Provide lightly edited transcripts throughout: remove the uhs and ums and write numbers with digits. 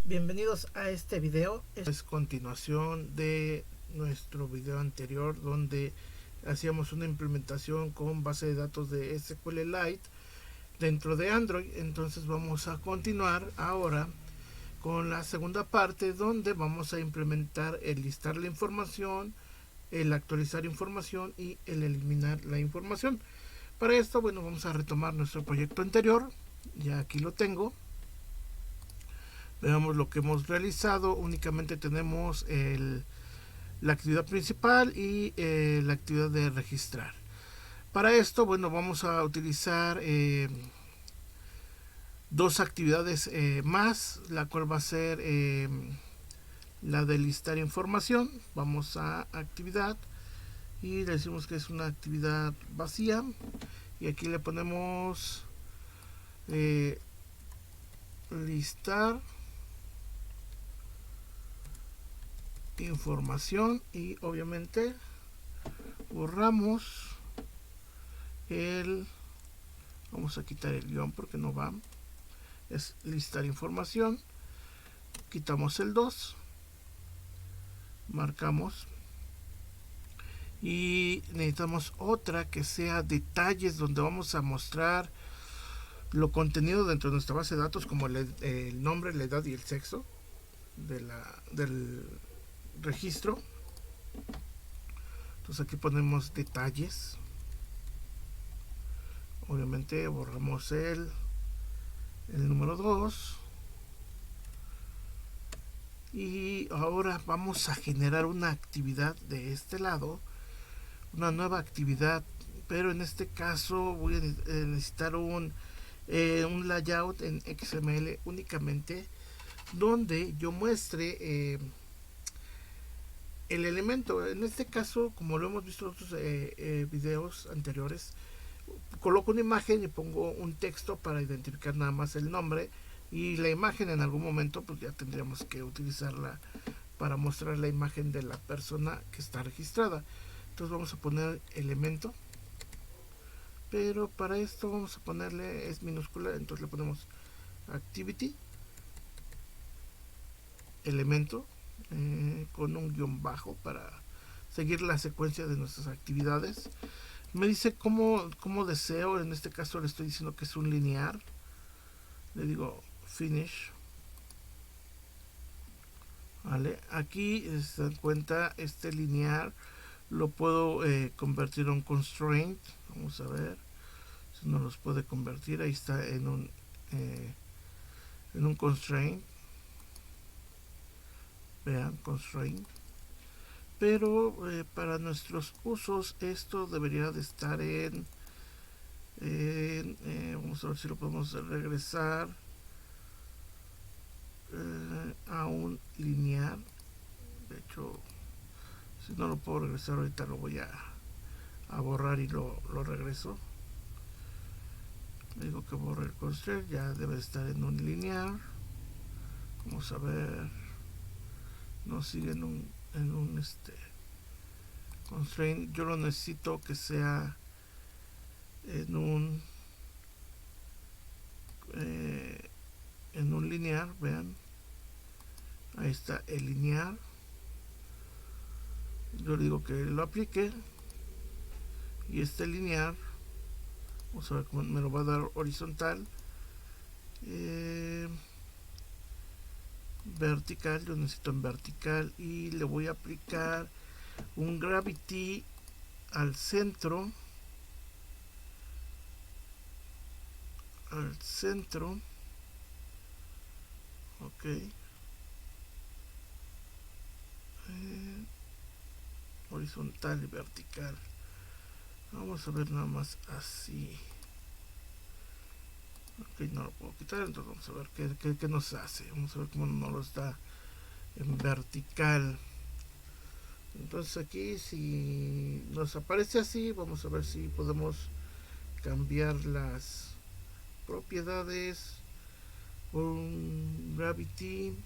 Bienvenidos a este video. Es continuación de nuestro video anterior donde hacíamos una implementación con base de datos de SQLite dentro de Android. Entonces vamos a continuar ahora con la segunda parte donde vamos a implementar el listar la información, el actualizar información y el eliminar la información. Para esto, bueno, vamos a retomar nuestro proyecto anterior. Ya aquí lo tengo. Veamos lo que hemos realizado. Únicamente tenemos la actividad principal y la actividad de registrar. Para esto, bueno, vamos a utilizar dos actividades más, la cual va a ser la de listar información. Vamos a actividad y le decimos que es una actividad vacía y aquí le ponemos listar información y obviamente borramos vamos a quitar el guión porque no va, es listar información, quitamos el 2, marcamos y necesitamos otra que sea detalles, donde vamos a mostrar lo contenido dentro de nuestra base de datos, como el nombre, la edad y el sexo del registro. Entonces aquí ponemos detalles, obviamente borramos el número 2 y ahora vamos a generar una actividad de este lado, una nueva actividad, pero en este caso voy a necesitar un layout en XML únicamente, donde yo muestre el elemento. En este caso, como lo hemos visto en otros videos anteriores, coloco una imagen y pongo un texto para identificar nada más el nombre, y la imagen en algún momento pues ya tendríamos que utilizarla para mostrar la imagen de la persona que está registrada. Entonces vamos a poner elemento, pero para esto vamos a ponerle, es minúscula, entonces le ponemos activity elemento con un guión bajo para seguir la secuencia de nuestras actividades. Me dice cómo deseo. En este caso le estoy diciendo que es un linear, le digo finish. Vale, aquí se dan cuenta, este linear lo puedo convertir en un constraint. Vamos a ver si no los puede convertir. Ahí está en un constraint. Vean, constraint. Pero para nuestros usos esto debería de estar vamos a ver si lo podemos regresar a un lineal. De hecho, si no lo puedo regresar ahorita, lo voy a borrar y lo regreso. Le digo que borre el constraint, ya debe estar en un lineal. Vamos a ver, no sigue en un constraint. Yo lo necesito que sea en un linear. Vean, ahí está el linear. Yo le digo que lo aplique y este linear, vamos a ver cómo me lo va a dar horizontal, vertical. Yo necesito en vertical y le voy a aplicar un gravity al centro, ok, horizontal y vertical. Vamos a ver nada más así. Ok, no lo puedo quitar, entonces vamos a ver qué nos hace. Vamos a ver cómo nos lo está en vertical. Entonces aquí, si nos aparece así, vamos a ver si podemos cambiar las propiedades por un gravity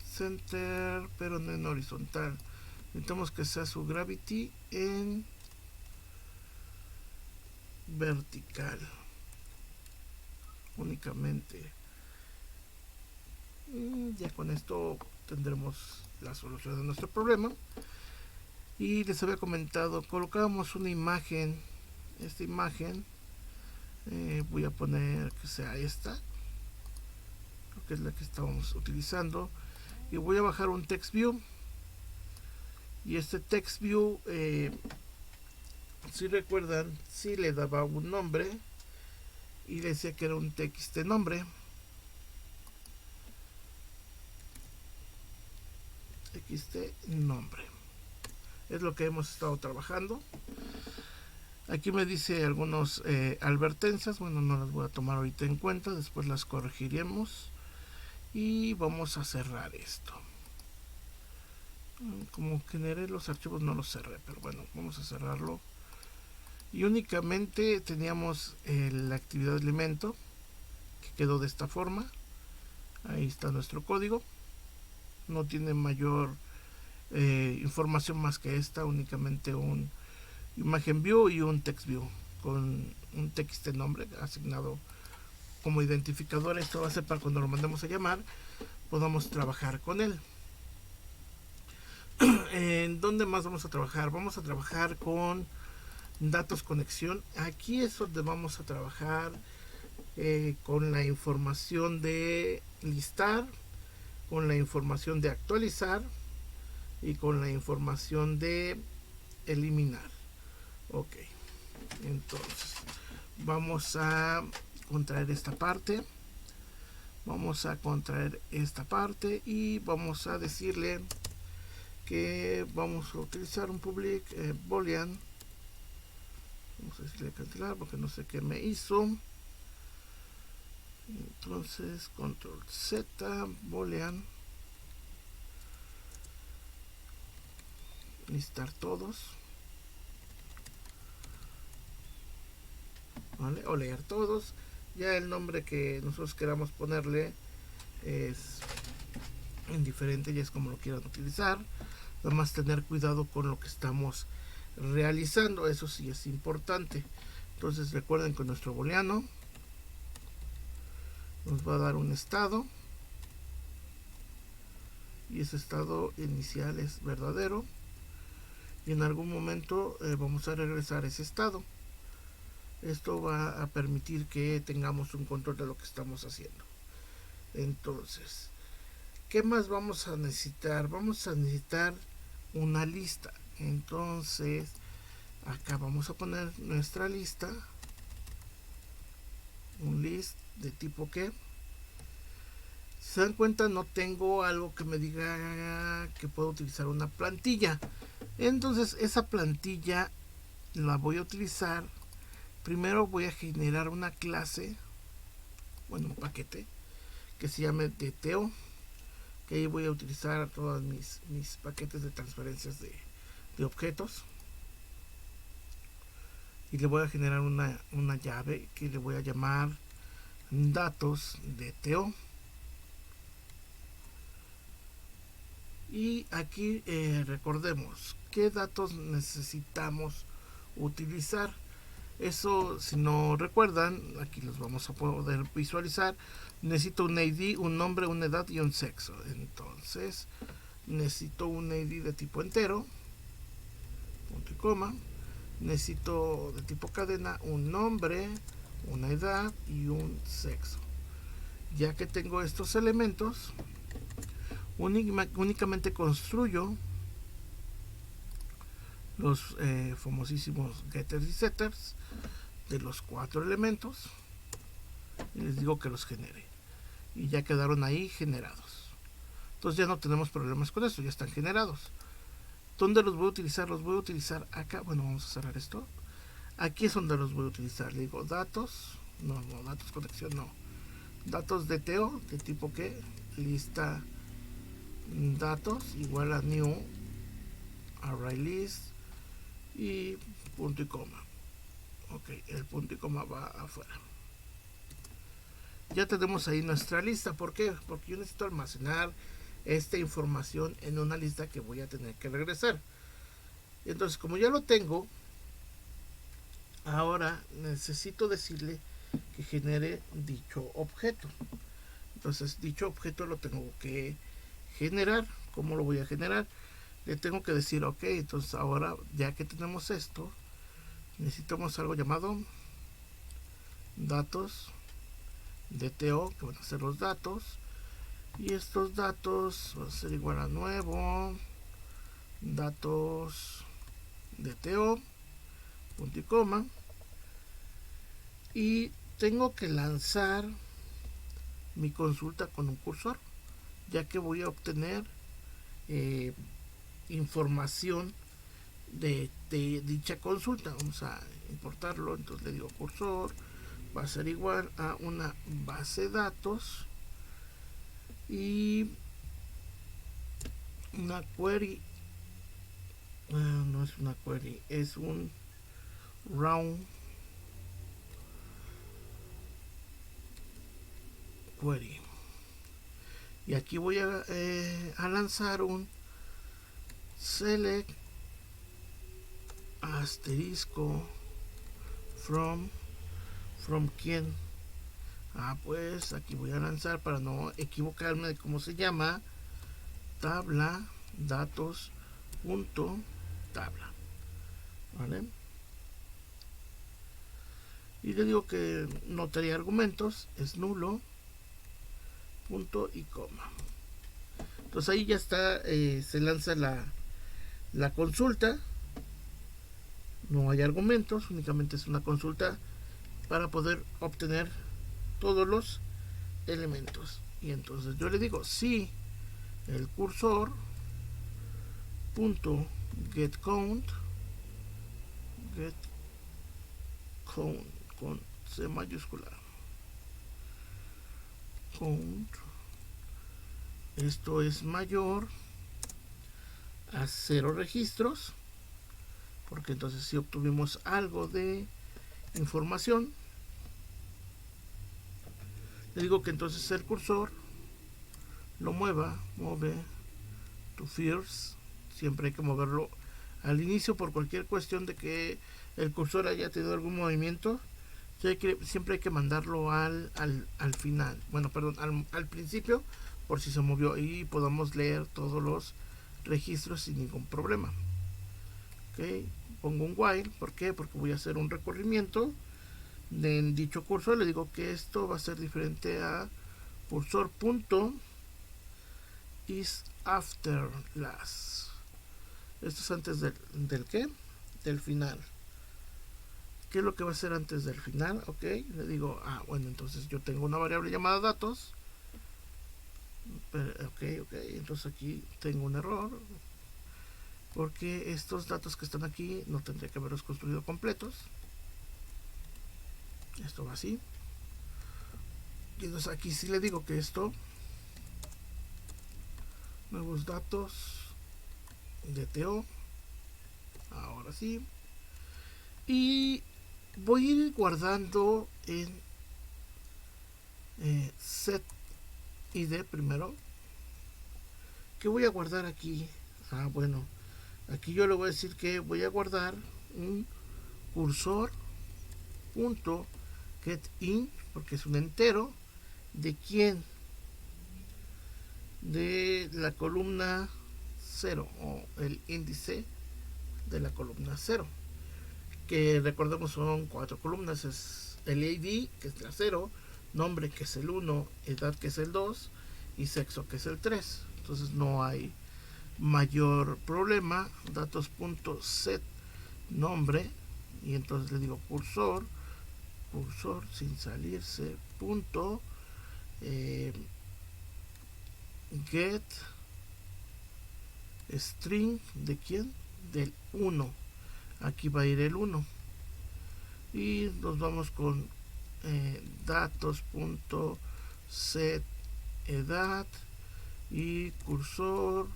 center, pero no en horizontal. Necesitamos que sea su gravity en vertical únicamente. Ya con esto tendremos la solución de nuestro problema. Y les había comentado, colocamos una imagen. Esta imagen voy a poner que sea esta, creo que es la que estábamos utilizando, y voy a bajar un text view. Y este text view, si recuerdan, si le daba un nombre y decía que era un txt nombre. Txt nombre es lo que hemos estado trabajando. Aquí me dice algunos advertencias, bueno, no las voy a tomar ahorita en cuenta, después las corregiremos. Y vamos a cerrar esto. Como generé los archivos no los cerré, pero bueno, vamos a cerrarlo. Y únicamente teníamos la actividad de elemento, que quedó de esta forma. Ahí está nuestro código. No tiene mayor información más que esta, únicamente un imagen view y un text view con un txt nombre asignado como identificador. Esto va a ser para cuando lo mandemos a llamar podamos trabajar con él. ¿En dónde más vamos a trabajar? Vamos a trabajar con datos conexión. Aquí es donde vamos a trabajar con la información de listar, con la información de actualizar y con la información de eliminar. Ok, entonces vamos a contraer esta parte. Vamos a contraer esta parte y vamos a decirle que vamos a utilizar un public boolean. Vamos a decirle cancelar porque no sé qué me hizo. Entonces control Z boolean listar todos, ¿vale? O leer todos. Ya el nombre que nosotros queramos ponerle es indiferente, ya es como lo quieran utilizar. Nada más tener cuidado con lo que estamos realizando, eso sí es importante. Entonces recuerden que nuestro booleano nos va a dar un estado y ese estado inicial es verdadero y en algún momento vamos a regresar ese estado. Esto va a permitir que tengamos un control de lo que estamos haciendo. Entonces, ¿qué más vamos a necesitar? Vamos a necesitar una lista. Entonces, acá vamos a poner nuestra lista. Un list de tipo que. Si se dan cuenta, no tengo algo que me diga que puedo utilizar una plantilla. Entonces, esa plantilla la voy a utilizar. Primero voy a generar una clase, bueno, un paquete que se llame DTO, que ahí voy a utilizar todos mis paquetes de transferencias de objetos. Y le voy a generar una llave que le voy a llamar datos DTO. Y aquí recordemos qué datos necesitamos utilizar. Eso, si no recuerdan, aquí los vamos a poder visualizar. Necesito un ID, un nombre, una edad y un sexo. Entonces, necesito un ID de tipo entero, punto y coma. Necesito de tipo cadena un nombre, una edad y un sexo. Ya que tengo estos elementos, únicamente construyo los famosísimos getters y setters de los 4 elementos y les digo que los genere y ya quedaron ahí generados. Entonces ya no tenemos problemas con esto, ya están generados. ¿Dónde los voy a utilizar? Los voy a utilizar acá. Bueno, vamos a cerrar esto. Aquí es donde los voy a utilizar. Le digo datos, no, datos conexión, no. Datos DTO de tipo que lista datos igual a new array list y punto y coma. Ok, el punto y coma va afuera. Ya tenemos ahí nuestra lista. ¿Por qué? Porque yo necesito almacenar esta información en una lista que voy a tener que regresar. Entonces, como ya lo tengo, ahora necesito decirle que genere dicho objeto. Entonces dicho objeto lo tengo que generar. ¿Cómo lo voy a generar? Le tengo que decir, ok, entonces ahora ya que tenemos esto, necesitamos algo llamado datos DTO, que van a ser los datos, y estos datos van a ser igual a nuevo datos DTO, punto y coma, y tengo que lanzar mi consulta con un cursor, ya que voy a obtener información de dicha consulta. Vamos a importarlo, entonces le digo cursor va a ser igual a una base de datos y una query. No es una query, es un round query, y aquí voy a lanzar un select asterisco from quién. Pues aquí voy a lanzar, para no equivocarme de cómo se llama, tabla datos punto tabla, ¿vale? Y le digo que notaría argumentos es nulo, punto y coma. Entonces ahí ya está, se lanza la consulta. No hay argumentos, únicamente es una consulta para poder obtener todos los elementos. Y entonces yo le digo si el cursor punto get count con C mayúscula, count, esto es mayor a 0 registros, porque entonces si obtuvimos algo de información, le digo que entonces el cursor lo mueve to first. Siempre hay que moverlo al inicio por cualquier cuestión de que el cursor haya tenido algún movimiento. Siempre hay que mandarlo al final, bueno, perdón, al principio, por si se movió, y podamos leer todos los registros sin ningún problema. Ok, pongo un while. ¿Por qué? Porque voy a hacer un recorrimiento de dicho cursor. Le digo que esto va a ser diferente a cursor punto is after last. Esto es antes del ¿qué? Del final. ¿Qué es lo que va a ser antes del final? Ok, le digo, bueno, entonces yo tengo una variable llamada datos. Ok, entonces aquí tengo un error, porque estos datos que están aquí no tendría que haberlos construido completos. Esto va así. Y entonces aquí sí le digo que esto, nuevos datos DTO, ahora sí, y voy a ir guardando en set id primero. ¿Qué voy a guardar aquí? Bueno, aquí yo le voy a decir que voy a guardar un cursor punto get in, porque es un entero. ¿De quién? De la columna 0, o el índice de la columna 0, que recordemos son 4 columnas. Es el ID, que es la 0, nombre, que es el 1, edad, que es el 2, y sexo, que es el 3. Entonces no hay mayor problema. Datos.set nombre, y entonces le digo cursor sin salirse, punto get string. ¿De quién? Del 1. Aquí va a ir el 1, y nos vamos con datos.set edad, y cursor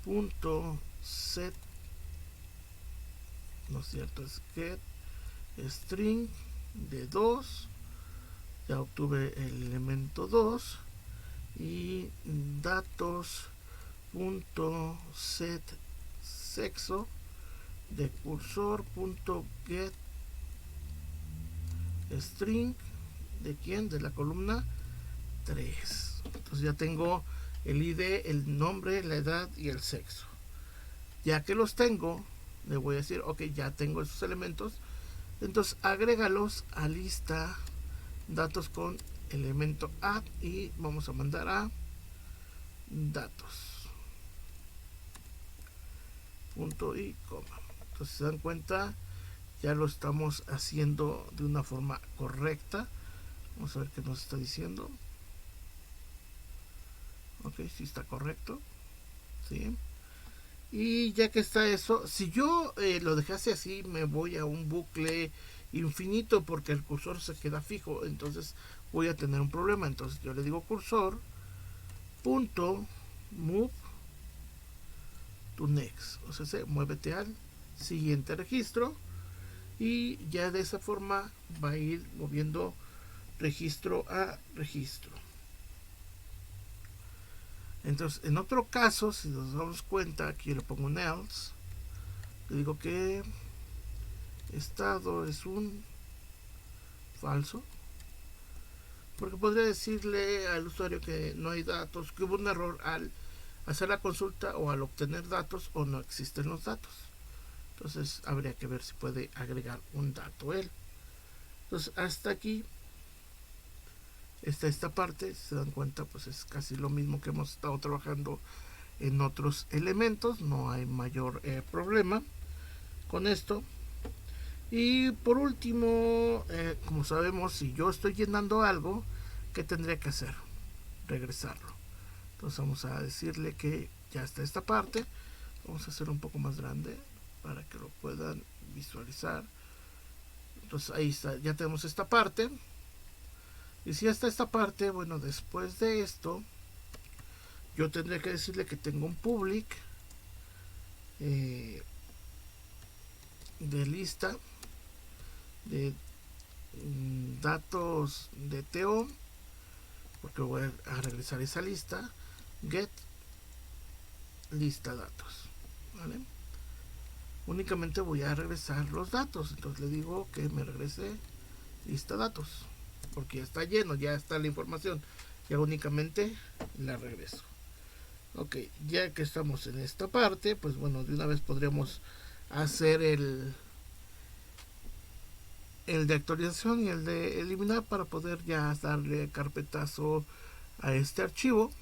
punto set, no es cierto, es get string de 2. Ya obtuve el elemento 2, y datos punto set sexo de cursor punto get string, ¿de quién? De la columna 3. Entonces ya tengo el ID, el nombre, la edad y el sexo. Ya que los tengo, le voy a decir, ok, ya tengo esos elementos, entonces agrégalos a lista datos con elemento add y vamos a mandar a datos, punto y coma. Entonces se dan cuenta, ya lo estamos haciendo de una forma correcta. Vamos a ver qué nos está diciendo. Ok, sí está correcto. Sí. Y ya que está eso, si yo lo dejase así, me voy a un bucle infinito porque el cursor se queda fijo. Entonces voy a tener un problema. Entonces yo le digo cursor punto move to next. O sea, muévete al siguiente registro. Y ya de esa forma va a ir moviendo registro a registro. Entonces, en otro caso, si nos damos cuenta, aquí le pongo un else, le digo que estado es un falso, porque podría decirle al usuario que no hay datos, que hubo un error al hacer la consulta o al obtener datos o no existen los datos. Entonces habría que ver si puede agregar un dato él. Entonces hasta aquí está esta parte. Si se dan cuenta, pues es casi lo mismo que hemos estado trabajando en otros elementos. No hay mayor problema con esto. Y por último, como sabemos, si yo estoy llenando algo, ¿qué tendría que hacer? Regresarlo. Entonces vamos a decirle que ya está esta parte. Vamos a hacer un poco más grande para que lo puedan visualizar. Entonces ahí está, ya tenemos esta parte. Y si ya está esta parte, bueno, después de esto, yo tendría que decirle que tengo un public de lista de datos de TO, porque voy a regresar esa lista, get lista datos, ¿vale? Únicamente voy a regresar los datos, entonces le digo que me regrese lista datos, porque ya está lleno, ya está la información, ya únicamente la regreso. Ok, ya que estamos en esta parte, pues bueno, de una vez podríamos hacer el de actualización y el de eliminar para poder ya darle carpetazo a este archivo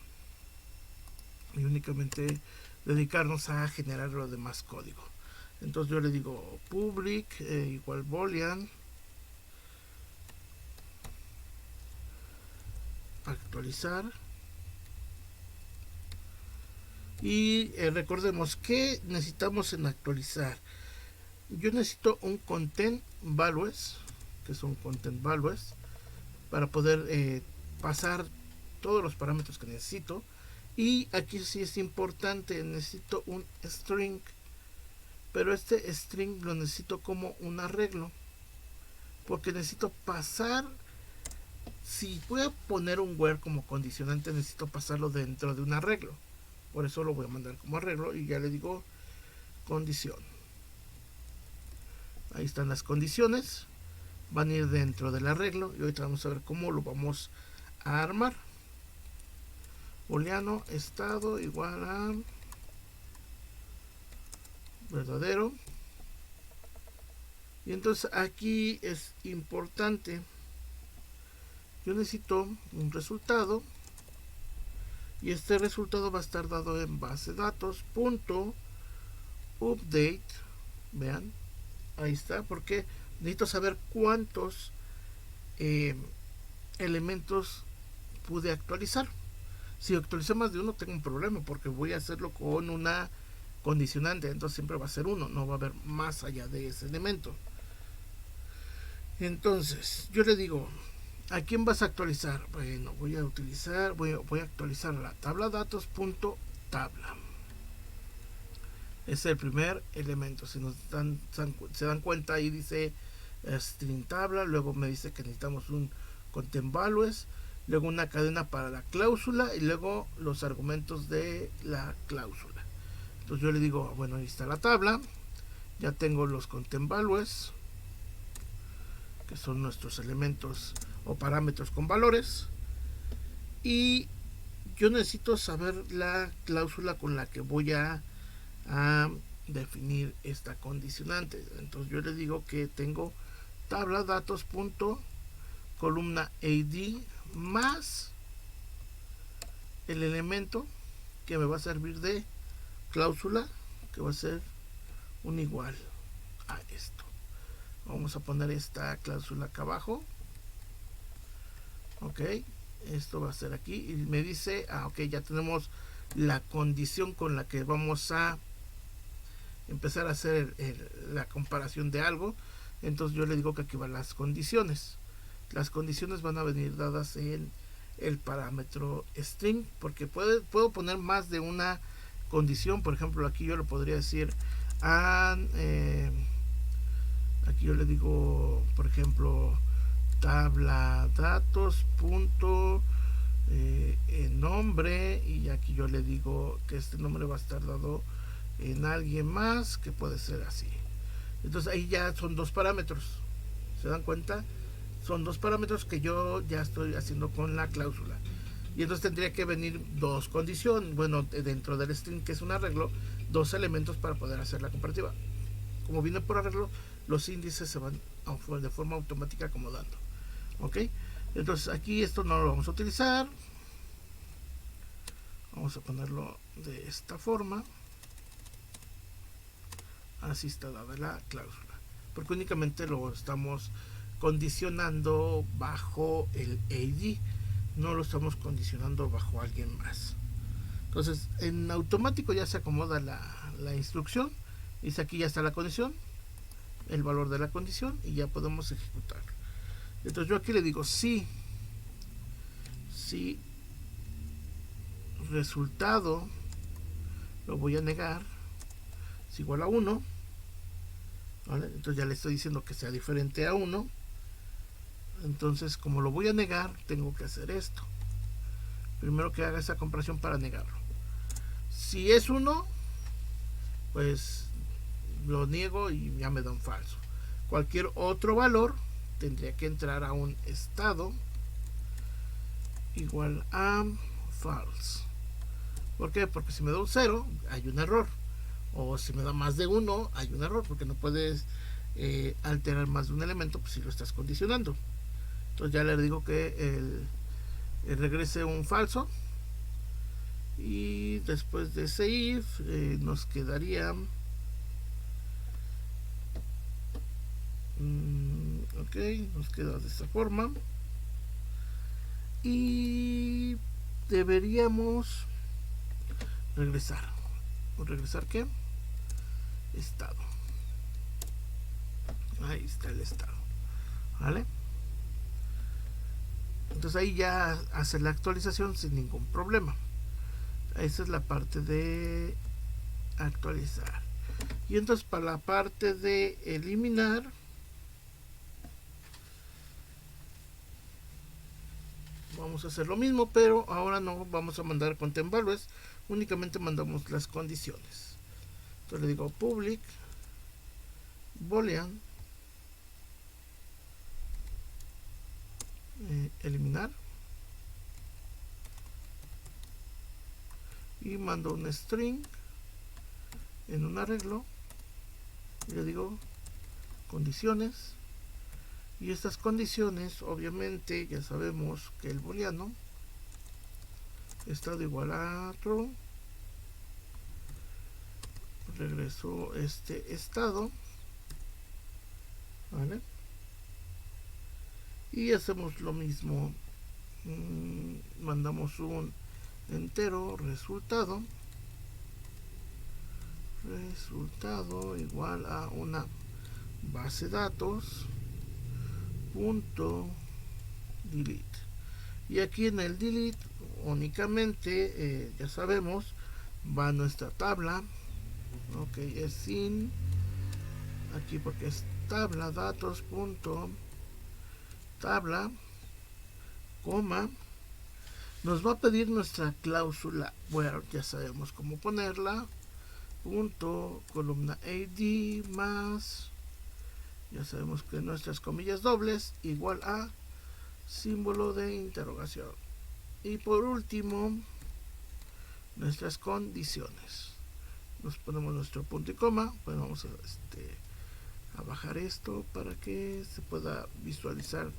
y únicamente dedicarnos a generar lo demás código. Entonces yo le digo public igual boolean actualizar y recordemos que necesitamos en actualizar. Yo necesito un content values, que son content values, para poder pasar todos los parámetros que necesito. Y aquí sí es importante, necesito un string, pero este string lo necesito como un arreglo, porque necesito pasar, si voy a poner un where como condicionante, necesito pasarlo dentro de un arreglo. Por eso lo voy a mandar como arreglo y ya le digo condición. Ahí están las condiciones, van a ir dentro del arreglo y ahorita vamos a ver cómo lo vamos a armar. Booleano estado igual a verdadero. Y entonces aquí es importante, yo necesito un resultado y este resultado va a estar dado en base de datos punto update. Vean, ahí está, porque necesito saber cuántos elementos pude actualizar. Si actualicé más de uno tengo un problema porque voy a hacerlo con una condicionante, entonces siempre va a ser uno, no va a haber más allá de ese elemento. Entonces yo le digo, ¿a quién vas a actualizar? Bueno, voy a actualizar la tabla datos.tabla. Es el primer elemento. Si se dan cuenta, ahí dice string tabla, luego me dice que necesitamos un content values, luego una cadena para la cláusula y luego los argumentos de la cláusula. Entonces yo le digo, bueno, ahí está la tabla, ya tengo los content values, que son nuestros elementos o parámetros con valores, y yo necesito saber la cláusula con la que voy a definir esta condicionante. Entonces yo le digo que tengo tabla datos punto columna AD más el elemento que me va a servir de cláusula, que va a ser un igual a esto. Vamos a poner esta cláusula acá abajo. Ok, esto va a ser aquí y me dice, ok, ya tenemos la condición con la que vamos a empezar a hacer la comparación de algo. Entonces yo le digo que aquí van las condiciones. Las condiciones van a venir dadas en el parámetro string, porque puedo poner más de una condición. Por ejemplo, aquí yo le podría decir aquí yo le digo, por ejemplo, tabla datos punto nombre, y aquí yo le digo que este nombre va a estar dado en alguien más, que puede ser así. Entonces ahí ya son dos parámetros, ¿se dan cuenta? Son dos parámetros que yo ya estoy haciendo con la cláusula. Y entonces tendría que venir dos condiciones, bueno, dentro del string, que es un arreglo, dos elementos para poder hacer la comparativa. Como viene por arreglo, los índices se van de forma automática acomodando. Ok, entonces aquí esto no lo vamos a utilizar. Vamos a ponerlo de esta forma. Así está dada la cláusula, porque únicamente lo estamos condicionando bajo el AD, no lo estamos condicionando bajo alguien más. Entonces en automático ya se acomoda la instrucción. Dice aquí ya está la condición, el valor de la condición, y ya podemos ejecutar. Entonces yo aquí le digo si resultado, lo voy a negar, es igual a 1, ¿vale? Entonces ya le estoy diciendo que sea diferente a 1. Entonces, como lo voy a negar, tengo que hacer esto. Primero que haga esa comparación para negarlo. Si es 1, pues lo niego y ya me da un falso. Cualquier otro valor tendría que entrar a un estado igual a false. ¿Por qué? Porque si me da un 0, hay un error. O si me da más de 1, hay un error, porque no puedes alterar más de un elemento, pues si lo estás condicionando. Entonces ya le digo que regrese un falso, y después de ese if nos quedaría ok, nos queda de esta forma, y deberíamos regresar. ¿Regresar qué? Estado. Ahí está el estado, ¿vale? Entonces ahí ya hace la actualización sin ningún problema. Esa es la parte de actualizar. Y entonces para la parte de eliminar, vamos a hacer lo mismo, pero ahora no vamos a mandar content values, únicamente mandamos las condiciones. Entonces le digo public boolean eliminar, y mando un string en un arreglo y le digo condiciones, y estas condiciones obviamente ya sabemos que el booleano estado igual a true, regreso este estado, ¿vale? Y hacemos lo mismo, mandamos un entero resultado igual a una base de datos punto delete, y aquí en el delete únicamente ya sabemos va nuestra tabla. Ok, es sin aquí porque es tabla datos punto tabla, coma, nos va a pedir nuestra cláusula where, ya sabemos cómo ponerla, punto columna AD más Ya sabemos que nuestras comillas dobles igual a símbolo de interrogación. Y por último, nuestras condiciones. Nos ponemos nuestro punto y coma. Pues vamos a bajar esto para que se pueda visualizar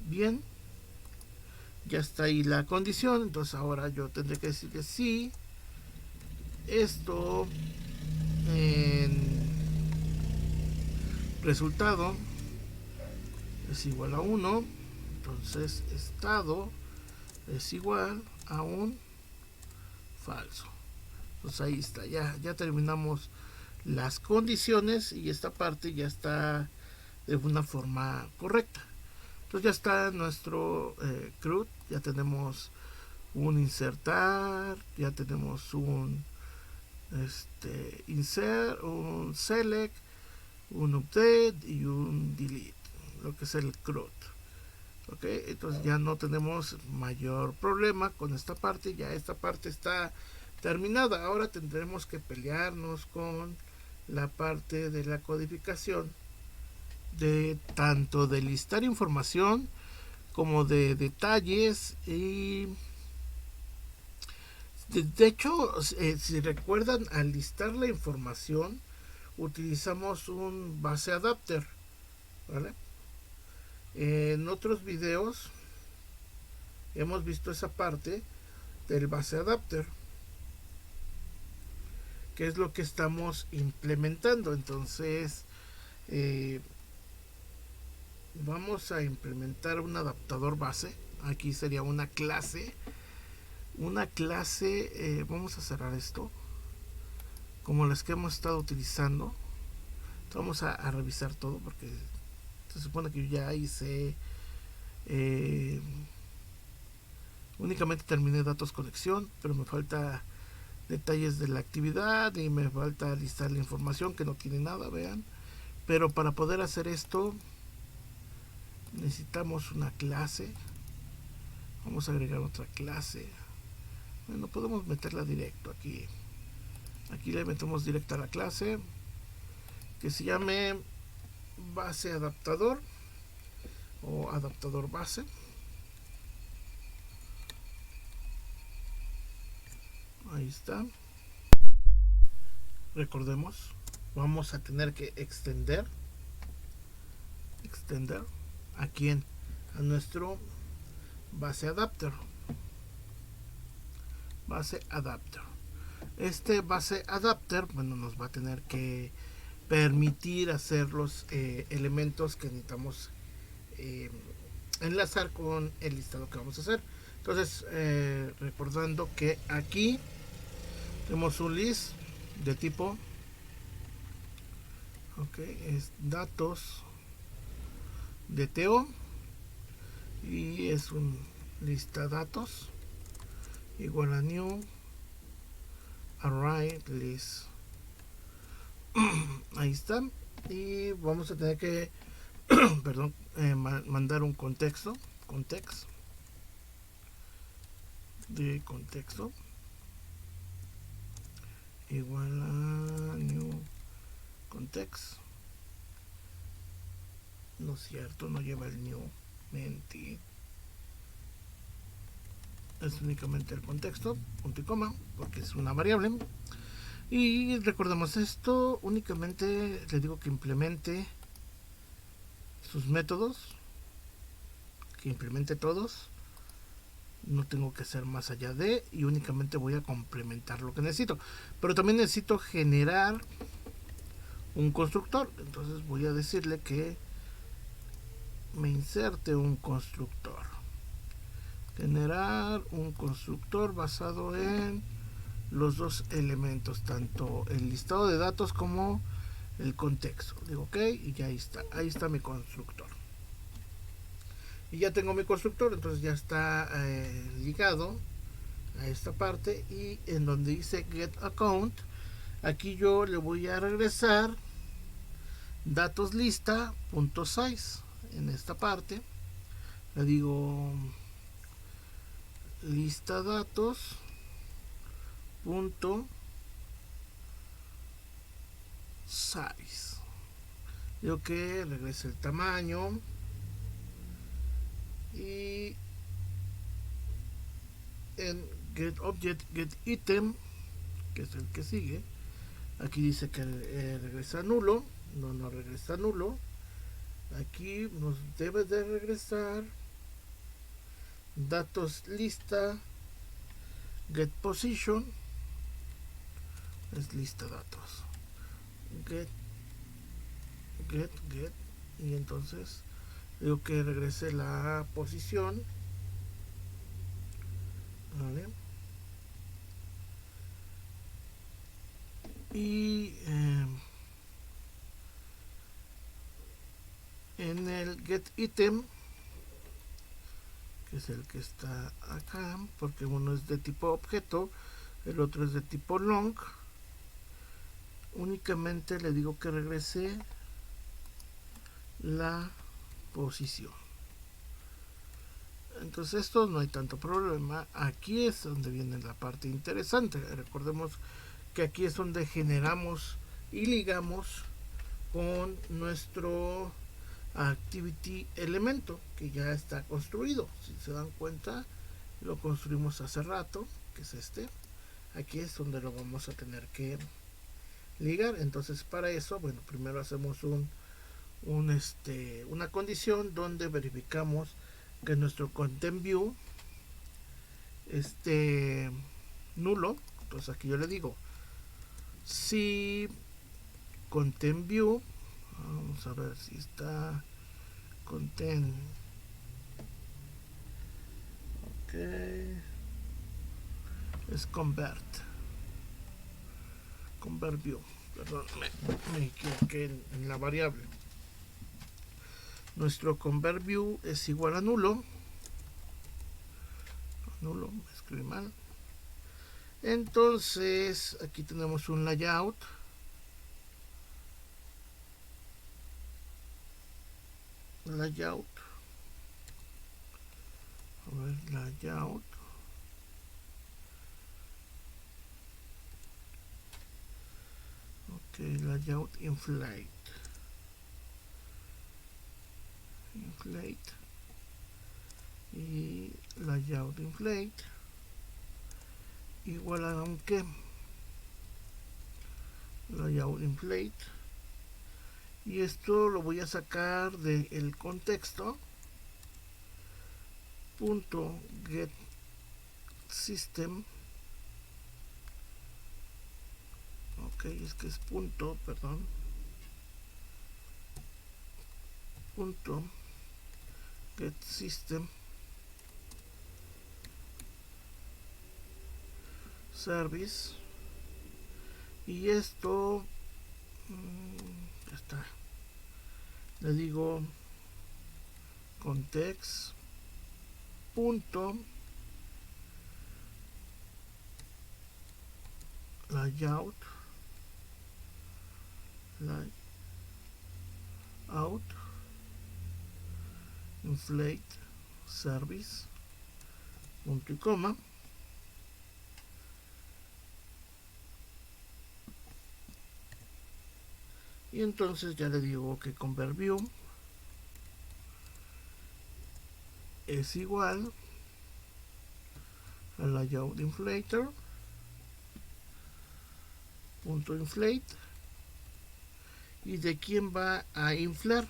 bien. Ya está ahí la condición. Entonces ahora yo tendré que decir que sí, esto en resultado es igual a 1. Entonces estado es igual a un falso. Entonces ahí está, ya terminamos las condiciones y esta parte ya está de una forma correcta. Entonces ya está nuestro CRUD, ya tenemos un insertar, ya tenemos un insert, un select, un update y un delete, lo que es el CRUD. Okay, entonces ya no tenemos mayor problema con esta parte, ya esta parte está terminada. Ahora tendremos que pelearnos con la parte de la codificación, de tanto de listar información como de detalles. Y de hecho, si recuerdan, al listar la información utilizamos un base adapter, ¿vale? En otros videos hemos visto esa parte del base adapter, que es lo que estamos implementando. Entonces vamos a implementar un adaptador base. Aquí sería una clase. Vamos a cerrar esto como las que hemos estado utilizando. Entonces vamos a revisar todo porque se supone que yo ya hice únicamente terminé datos conexión, pero me falta detalles de la actividad y me falta listar la información que no tiene nada, vean. Pero para poder hacer esto necesitamos una clase. Vamos a agregar otra clase. Bueno, podemos meterla directo aquí. Aquí le metemos directa a la clase que se llame base adaptador o adaptador base. Ahí está. Recordemos, vamos a tener que extender a quién, a nuestro base adapter. Este base adapter, bueno, nos va a tener que permitir hacer los elementos que necesitamos enlazar con el listado que vamos a hacer. Entonces, recordando que aquí tenemos un list de tipo es datos de TO y es un lista datos igual a new array list. Ahí está. Y vamos a tener que perdón, mandar un contexto de contexto igual a new context. No es cierto, no lleva el new, mentí. Es únicamente el contexto, punto y coma, porque es una variable. Y recordemos esto, únicamente le digo que implemente sus métodos, que implemente todos. No tengo que hacer más allá de, y únicamente voy a complementar lo que necesito. Pero también necesito generar un constructor. Entonces voy a decirle que me inserte un constructor. Generar un constructor basado en los dos elementos, tanto el listado de datos como el contexto. Digo ok, y ya ahí está mi constructor. Y ya tengo mi constructor, entonces ya está ligado a esta parte. Y en donde dice get account, aquí yo le voy a regresar datos lista.size. En esta parte le digo lista datos punto size. digo que regrese el tamaño y en get object get item, que es el que sigue, aquí dice que regresa nulo. No regresa nulo. Aquí nos debe de regresar datos lista get position, es lista datos get y entonces digo que regrese la posición, ¿vale? Y en el get item, que es el que está acá, porque uno es de tipo objeto, el otro es de tipo long, únicamente le digo que regrese la posición. Entonces esto no hay tanto problema. Aquí es donde viene la parte interesante. Recordemos que aquí es donde generamos y ligamos con nuestro activity elemento que ya está construido. Si se dan cuenta, lo construimos hace rato, que es este. Aquí es donde lo vamos a tener que ligar. Entonces para eso, bueno, primero hacemos una condición donde verificamos que nuestro content view esté nulo. Entonces aquí yo le digo si content view, vamos a ver si está content, ok, es convert view, perdón, me equivoqué en la variable. Nuestro convert view es igual a nulo, me escribí mal. Entonces aquí tenemos un layout, a ver, layout, ok, layout inflate y layout inflate igual a un que layout inflate, y esto lo voy a sacar del contexto punto get system, ok, es que es punto, perdón, punto get system service, y esto ya está, le digo context punto layout inflate service, punto y coma, y entonces ya le digo que convert view es igual a layout inflator punto inflate, y de quién va a inflar,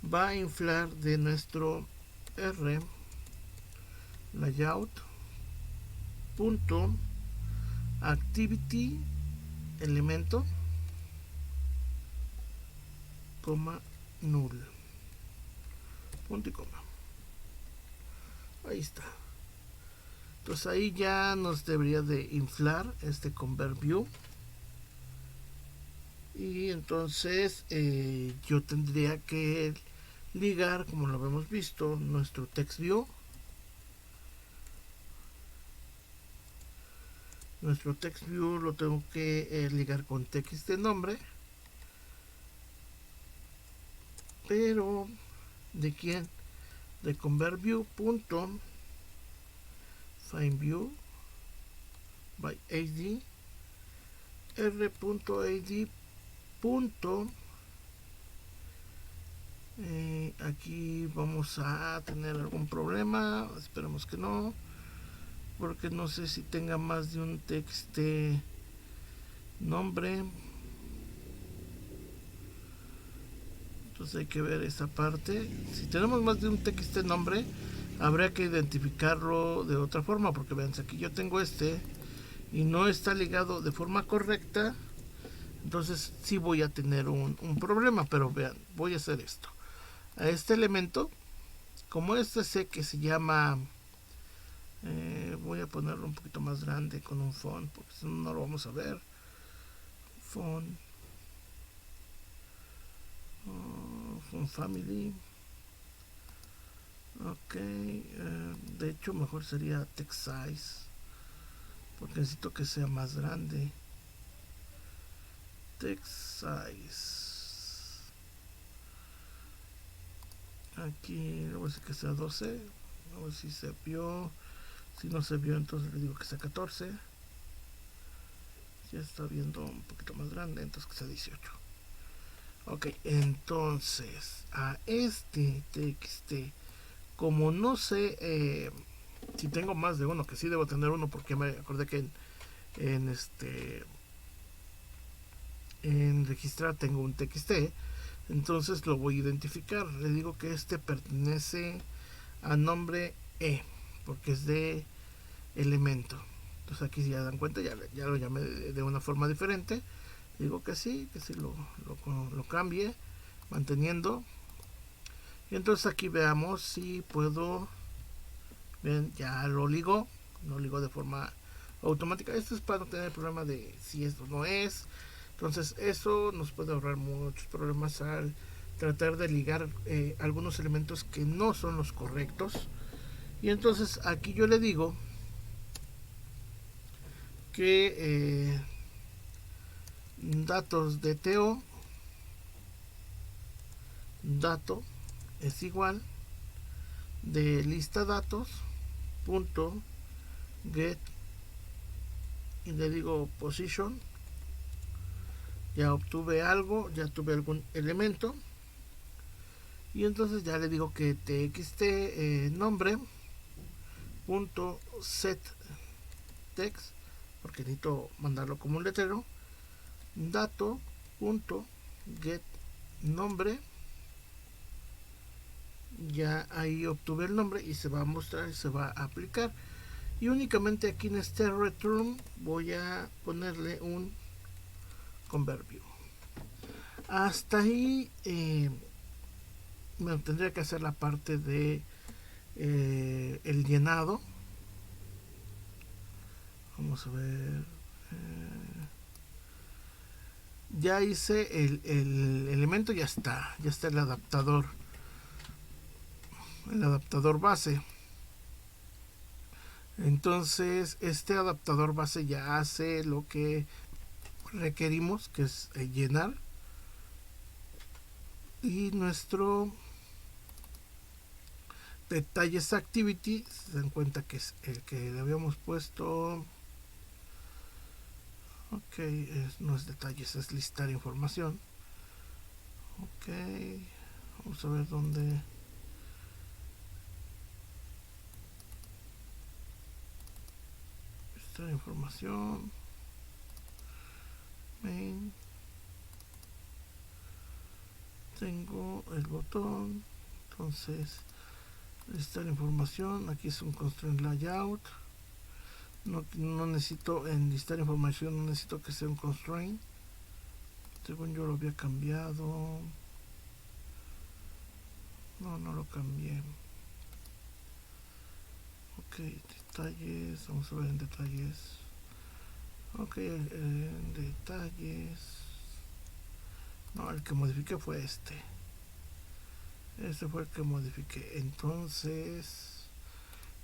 va a inflar de nuestro r layout punto activity elemento coma null, punto y coma, ahí está. Entonces ahí ya nos debería de inflar este convert view, y entonces yo tendría que ligar, como lo hemos visto, nuestro text view. Nuestro text view lo tengo que ligar con text de nombre, pero ¿de quién? De convert view punto find view by id r.ad punto. Aquí vamos a tener algún problema, esperemos que no, porque no sé si tenga más de un txt nombre. Entonces hay que ver esa parte. Si tenemos más de un txt nombre, habría que identificarlo de otra forma, porque vean, aquí yo tengo este y no está ligado de forma correcta, entonces sí voy a tener un problema. Pero vean, voy a hacer esto a este elemento, como este sé que se llama, voy a ponerlo un poquito más grande con un font, porque si no, no lo vamos a ver. Font, font family, ok, de hecho mejor sería text size, porque necesito que sea más grande. Text size, aquí le voy a decir que sea 12, a ver si se vio. Si no se vio, entonces le digo que sea 14. Ya está viendo un poquito más grande, entonces que sea 18. Ok, entonces a este txt, como no sé si tengo más de uno, que sí debo tener uno, porque me acordé que en registrar tengo un txt, entonces lo voy a identificar. Le digo que este pertenece a nombre e, porque es de elemento. Entonces aquí si ya dan cuenta, ya lo llamé de una forma diferente. Digo que sí lo cambie, manteniendo. Y entonces aquí veamos si puedo. Ven, ya lo ligo de forma automática. Esto es para no tener problema de si esto no es. Entonces eso nos puede ahorrar muchos problemas al tratar de ligar algunos elementos que no son los correctos. Y entonces aquí yo le digo que datos de TO, dato es igual de lista datos punto get, y le digo position. Ya obtuve algo, ya tuve algún elemento, y entonces ya le digo que txt nombre punto set text, porque necesito mandarlo como un letrero, dato punto get nombre. Ya ahí obtuve el nombre y se va a mostrar y se va a aplicar. Y únicamente aquí en este return voy a ponerle un convert view. Hasta ahí me tendría que hacer la parte de el llenado. Vamos a ver. Ya hice el elemento, ya está el adaptador base. Entonces este adaptador base ya hace lo que requerimos, que es llenar. Y nuestro detalles activity, se dan cuenta que es el que le habíamos puesto. Ok, no es detalles, es listar información. Ok, vamos a ver dónde. Listar información. Main. Tengo el botón. Entonces, listar información. Aquí es un constraint layout. No necesito, en listar información, no necesito que sea un constraint. Según yo lo había cambiado. No lo cambié. Ok, detalles. Vamos a ver en detalles. Ok, en detalles. No, el que modifiqué fue este. Este fue el que modifiqué. Entonces,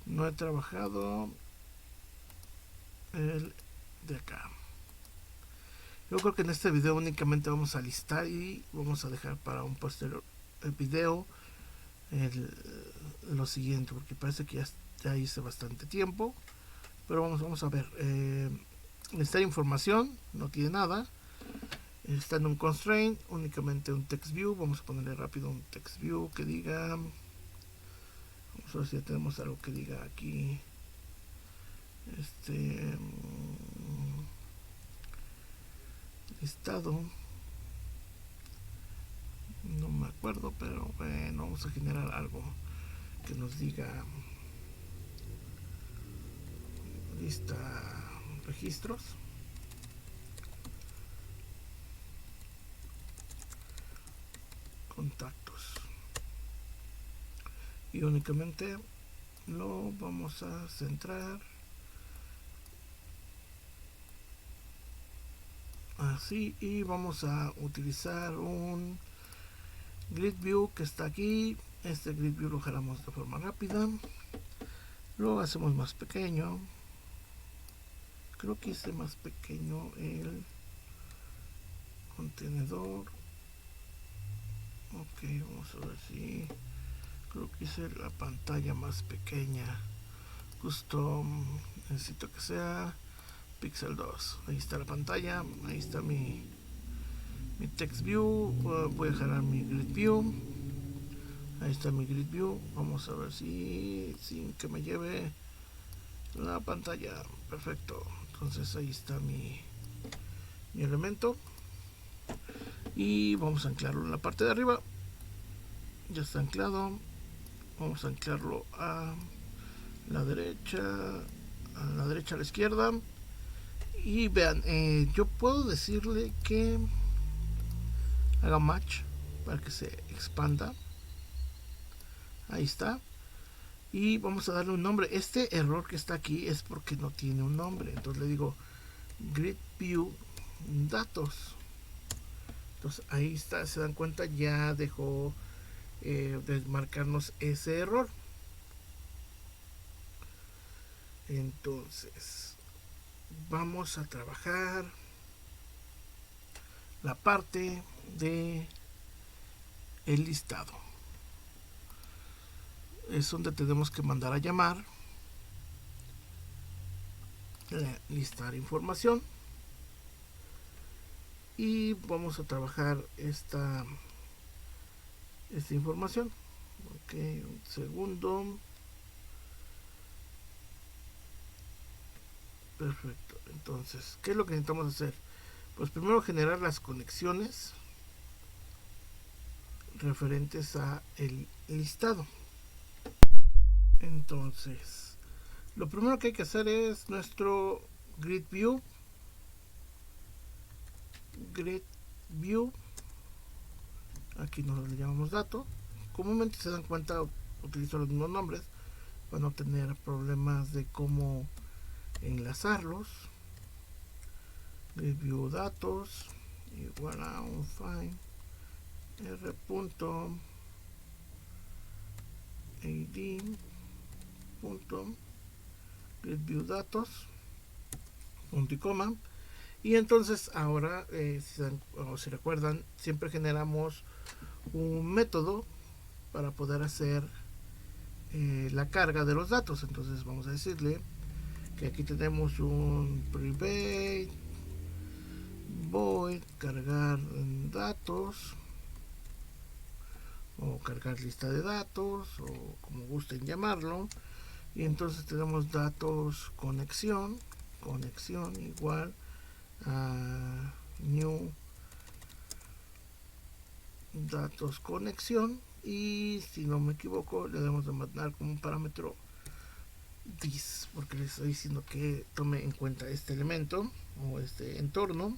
no he trabajado el de acá. Yo creo que en este video únicamente vamos a listar y vamos a dejar para un posterior video lo siguiente, porque parece que ya hice bastante tiempo. Pero vamos a ver. Listar información, no tiene nada. está en un constraint, únicamente un text view. Vamos a ponerle rápido un text view que diga, vamos a ver si ya tenemos algo que diga aquí, listado, no me acuerdo, pero bueno, vamos a generar algo que nos diga lista registros, contactos, y únicamente lo vamos a centrar así, y vamos a utilizar un grid view que está aquí. Este grid view lo jalamos de forma rápida, lo hacemos más pequeño. Creo que hice más pequeño el contenedor. Ok, vamos a ver si creo que hice la pantalla más pequeña. Custom, necesito que sea pixel 2. Ahí está la pantalla, ahí está mi text view. Voy a jalar mi grid view. Ahí está mi grid view. Vamos a ver si sin que me lleve la pantalla. Perfecto. Entonces ahí está mi elemento. Y vamos a anclarlo en la parte de arriba. Ya está anclado. Vamos a anclarlo a la derecha, a la izquierda. Y vean, yo puedo decirle que haga match para que se expanda. Ahí está. Y vamos a darle un nombre. Este error que está aquí es porque no tiene un nombre. Entonces le digo grid view datos. Entonces ahí está, se dan cuenta, ya dejó de marcarnos ese error. Entonces vamos a trabajar la parte de el listado. Es donde tenemos que mandar a llamar, listar información, y vamos a trabajar esta información. Ok, un segundo. Perfecto. Entonces, ¿qué es lo que necesitamos hacer? Pues primero generar las conexiones referentes a el listado. Entonces, lo primero que hay que hacer es nuestro grid view. Aquí nos le llamamos dato. Comúnmente se dan cuenta, utilizo los mismos nombres para no tener problemas de cómo enlazarlos. Grid view datos igual a un find r.ad grid view datos punto y coma. Y entonces ahora, si recuerdan, siempre generamos un método para poder hacer la carga de los datos. Entonces vamos a decirle que aquí tenemos un private void cargar datos, o cargar lista de datos, o como gusten llamarlo. Y entonces tenemos datos conexión igual a new datos conexión, y si no me equivoco le debemos de mandar como un parámetro this, porque les estoy diciendo que tome en cuenta este elemento o este entorno.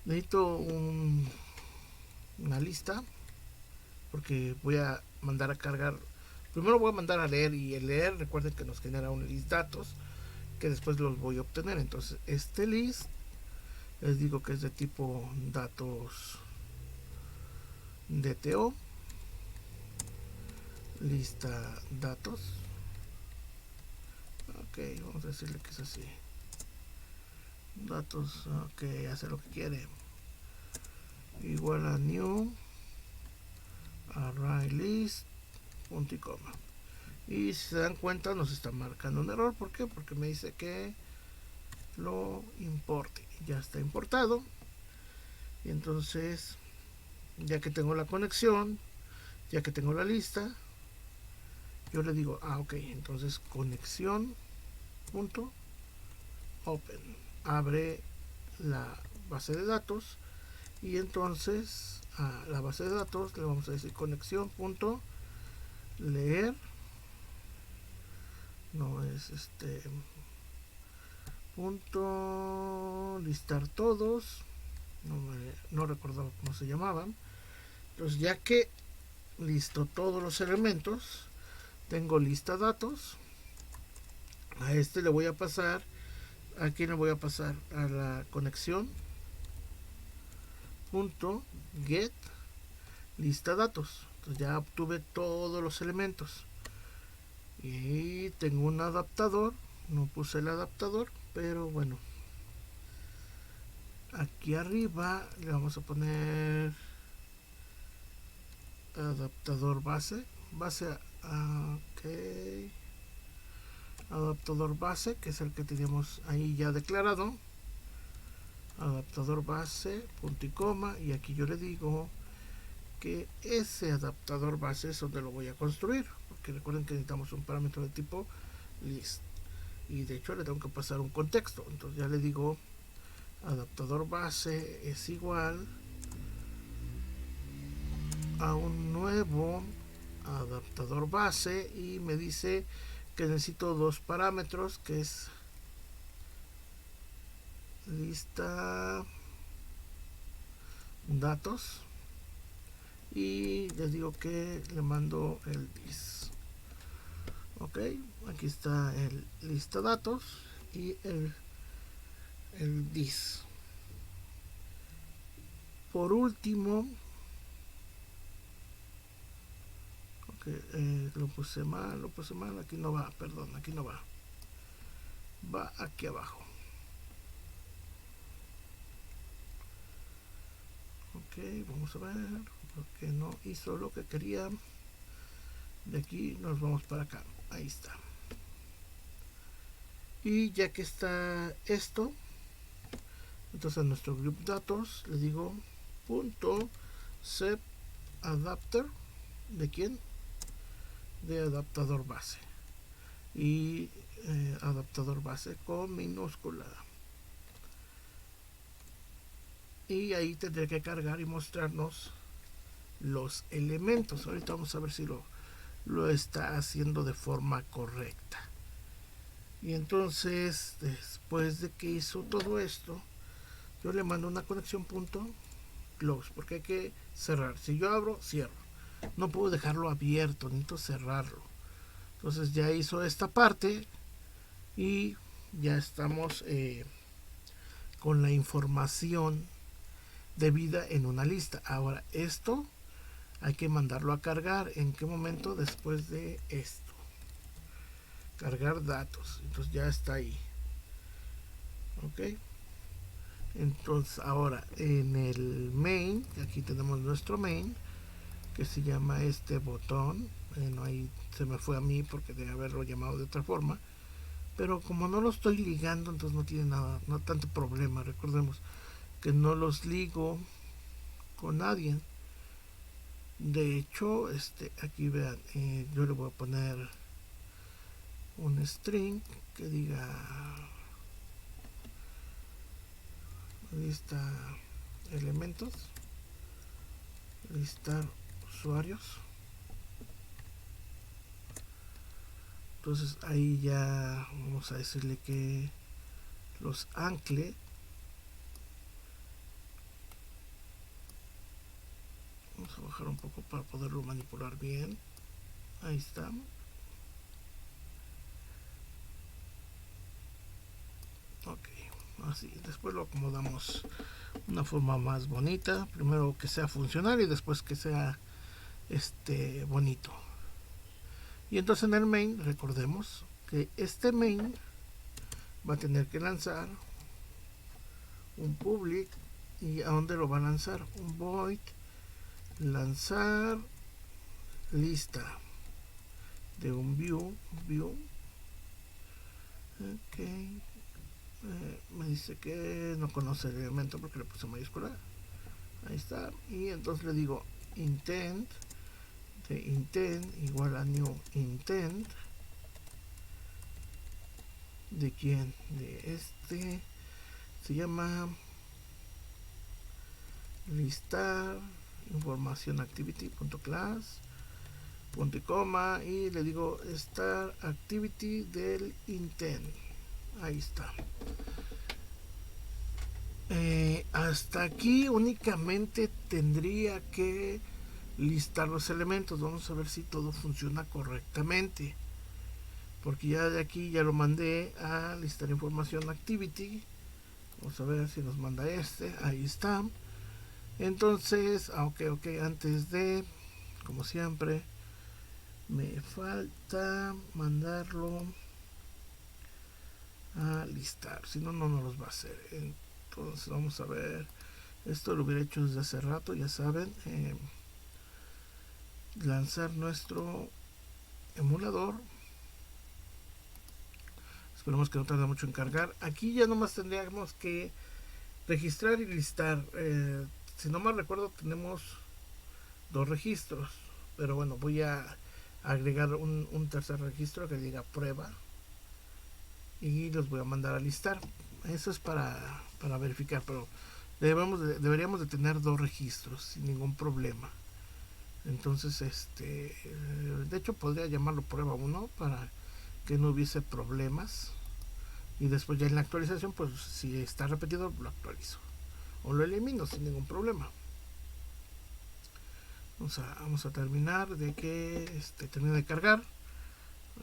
Necesito una lista, porque voy a mandar a cargar. Primero voy a mandar a leer, y el leer, recuerden que nos genera un list datos que después los voy a obtener. Entonces este list les digo que es de tipo datos DTO, lista datos. Ok, vamos a decirle que es así, datos. Ok, hace lo que quiere, igual a new array list punto y coma. Y si se dan cuenta nos está marcando un error. ¿Por qué? Porque me dice que lo importe. Ya está importado. Y entonces, ya que tengo la conexión, ya que tengo la lista, yo le digo, ok, entonces conexión punto open, abre la base de datos, y entonces a la base de datos le vamos a decir conexión punto leer, no es punto listar todos, no recuerdo cómo se llamaban. Entonces, ya que listo todos los elementos, tengo lista datos, a este le voy a pasar, aquí le voy a pasar a la conexión punto get lista datos. Entonces ya obtuve todos los elementos, y tengo un adaptador, no puse el adaptador, pero bueno, aquí arriba le vamos a poner adaptador base, ok, adaptador base, que es el que teníamos ahí ya declarado, adaptador base, punto y coma, y aquí yo le digo que ese adaptador base es donde lo voy a construir, porque recuerden que necesitamos un parámetro de tipo list, y de hecho le tengo que pasar un contexto. Entonces ya le digo adaptador base es igual a un nuevo adaptador base, y me dice que necesito dos parámetros, que es lista datos, y les digo que le mando el dis. Ok, aquí está el lista datos y el dis. Por último, lo puse mal, aquí no va, perdón, aquí no va, va aquí abajo. Ok, vamos a ver, porque no hizo lo que quería. De aquí nos vamos para acá, ahí está. Y ya que está esto, entonces a nuestro group datos le digo punto set adapter, ¿de quién? De adaptador base, y adaptador base con minúscula, y ahí tendré que cargar y mostrarnos los elementos. Ahorita vamos a ver si lo está haciendo de forma correcta. Y entonces, después de que hizo todo esto, yo le mando una conexión punto close, porque hay que cerrar. Si yo abro, cierro, no puedo dejarlo abierto, necesito cerrarlo. Entonces ya hizo esta parte, y ya estamos con la información debida en una lista. Ahora, esto hay que mandarlo a cargar. ¿En qué momento? Después de esto, cargar datos. Entonces ya está ahí. Ok, entonces ahora en el main, aquí tenemos nuestro main, que se llama este botón. Bueno, ahí se me fue a mí porque debe haberlo llamado de otra forma, pero como no lo estoy ligando, entonces no tiene nada, no tanto problema. Recordemos que no los ligo con nadie. De hecho, aquí vean, yo le voy a poner un string que diga lista elementos, listar usuarios. Entonces ahí ya vamos a decirle que los ancle. Vamos a bajar un poco para poderlo manipular bien. Ahí está. Ok, así. Después lo acomodamos de una forma más bonita. Primero que sea funcional y después que sea bonito. Y entonces en el main, recordemos que este main va a tener que lanzar un public. ¿Y a dónde lo va a lanzar? Un void lanzar lista de un view. Ok, me dice que no conoce el elemento porque le puse mayúscula. ahí está, y entonces le digo intent de intent igual a new intent. ¿De quién? De este. Se llama listar información activity.class punto y coma, y le digo start activity del intent. Ahí está. Hasta aquí únicamente tendría que listar los elementos. Vamos a ver si todo funciona correctamente, porque ya de aquí ya lo mandé a listar información activity. Vamos a ver si nos manda este. Ahí está. Entonces, ok, antes de, como siempre, me falta mandarlo a listar, si no, no nos los va a hacer. Entonces vamos a ver, esto lo hubiera hecho desde hace rato, ya saben, lanzar nuestro emulador. Esperemos que no tarde mucho en cargar. Aquí ya nomás tendríamos que registrar y listar. Si no mal recuerdo, tenemos 2 registros, pero bueno, voy a agregar un tercer registro que diga prueba y los voy a mandar a listar. Eso es para verificar, pero deberíamos de tener 2 registros sin ningún problema. Entonces, de hecho podría llamarlo prueba 1 para que no hubiese problemas, y después ya en la actualización, pues si está repetido, lo actualizo o lo elimino sin ningún problema. Vamos a terminar de que termine de cargar.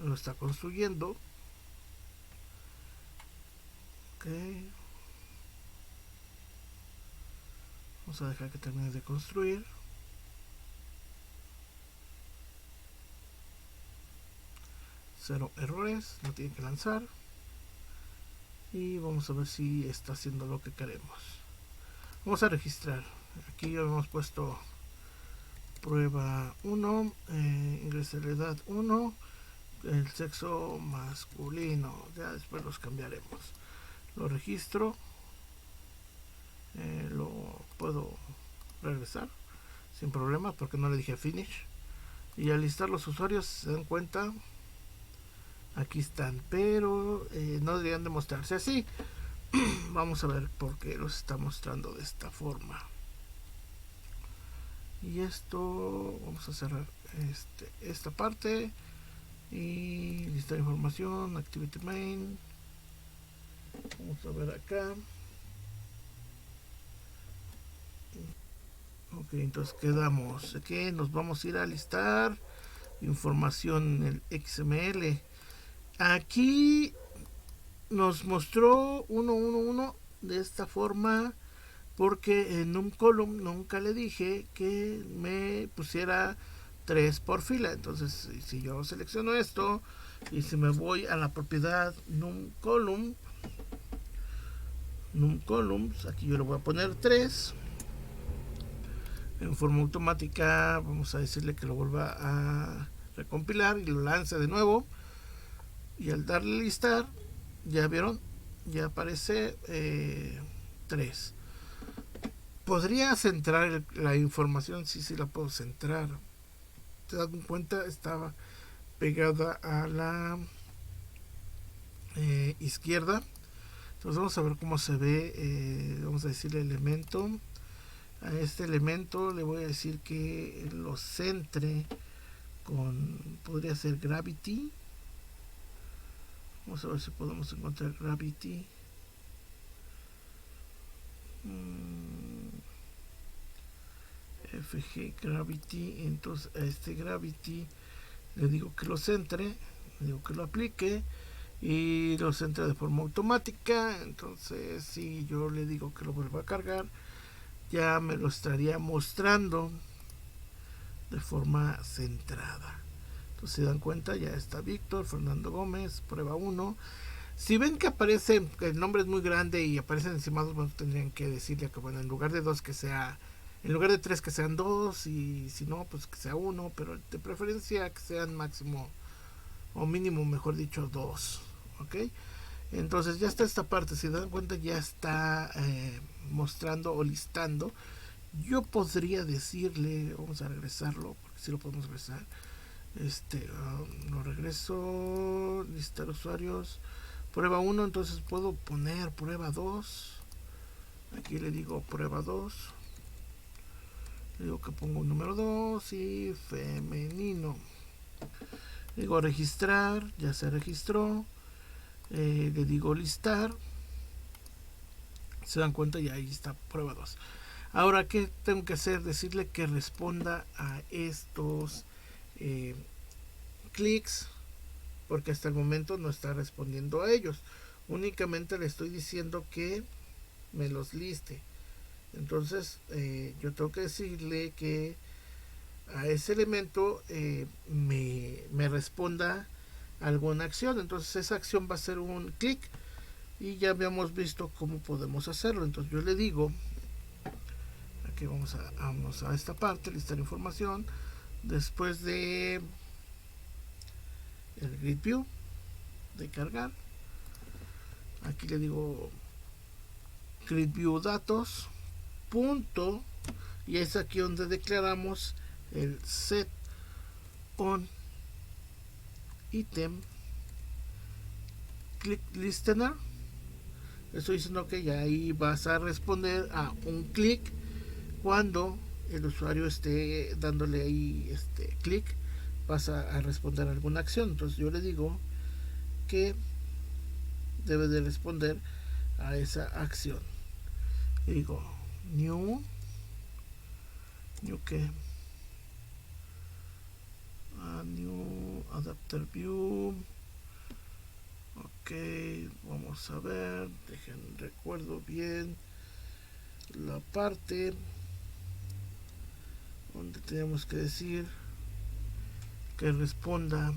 Lo está construyendo. Ok. Vamos a dejar que termine de construir. Cero errores, no tiene que lanzar. Y vamos a ver si está haciendo lo que queremos. Vamos a registrar. Aquí ya hemos puesto prueba 1, ingresa la edad 1, el sexo masculino. Ya después los cambiaremos. Lo registro. Lo puedo regresar sin problema porque no le dije finish. Y al listar los usuarios, se dan cuenta, aquí están, pero no deberían de mostrarse así. Vamos a ver por qué los está mostrando de esta forma. Y esto, vamos a cerrar esta parte y listar información, activity main. Vamos a ver acá. Ok, entonces quedamos que nos vamos a ir a listar información en el XML. Aquí nos mostró 111 de esta forma porque en un column nunca le dije que me pusiera 3 por fila. Entonces, si yo selecciono esto y si me voy a la propiedad num columns, aquí yo le voy a poner 3 en forma automática. Vamos a decirle que lo vuelva a recompilar y lo lance de nuevo, y al darle listar, ya vieron, ya aparece 3. Podría centrar la información, sí la puedo centrar. ¿Te das cuenta? Estaba pegada a la izquierda. Entonces vamos a ver cómo se ve. Vamos a decirle elemento. A este elemento le voy a decir que lo centre con, podría ser gravity. Vamos a ver si podemos encontrar gravity. FG gravity. Entonces a este gravity le digo que lo centre, le digo que lo aplique y lo centra de forma automática. Entonces si yo le digo que lo vuelva a cargar, ya me lo estaría mostrando de forma centrada. Entonces se dan cuenta, ya está Víctor Fernando Gómez, prueba 1. Si ven que aparece, que el nombre es muy grande y aparecen encima, bueno, tendrían que decirle que bueno, en lugar de 2 que sea, en lugar de 3 que sean 2, y si no, pues que sea 1, pero de preferencia que sean máximo o mínimo, mejor dicho, 2. ¿Ok? Entonces ya está esta parte, si dan cuenta, ya está mostrando o listando Yo podría decirle, vamos a regresarlo, porque si lo podemos regresar. Lo regreso, listar usuarios, prueba 1, entonces puedo poner prueba 2. Aquí le digo prueba 2. Le digo que pongo un número 2 y femenino. Le digo registrar, ya se registró. Le digo listar. Se dan cuenta, y ahí está prueba 2. Ahora, ¿qué tengo que hacer? Decirle que responda a estos clics, porque hasta el momento no está respondiendo a ellos. Únicamente le estoy diciendo que me los liste. Entonces, yo tengo que decirle que a ese elemento me responda alguna acción. Entonces, esa acción va a ser un clic, y ya habíamos visto cómo podemos hacerlo. Entonces, yo le digo, aquí vamos a esta parte, listar información. Después de el grid view, de cargar, aquí le digo grid view datos punto, y es aquí donde declaramos el set on item click listener. Estoy diciendo que ya ahí vas a responder a un clic cuando el usuario esté dándole ahí clic, vas a responder a alguna acción. Entonces yo le digo que debe de responder a esa acción. Le digo new que new adapter view. Ok, vamos a ver, dejen recuerdo bien la parte donde tenemos que decir que responda.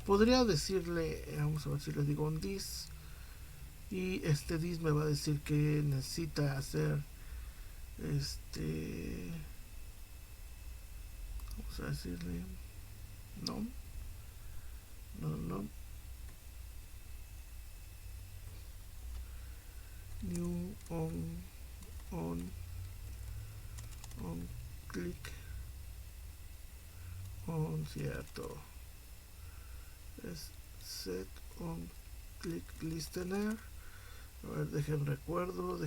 Podría decirle, vamos a ver si le digo un this, y este this me va a decir que necesita hacer vamos a decirle no new on click on, cierto, es set on click listener. A ver, dejen recuerdo.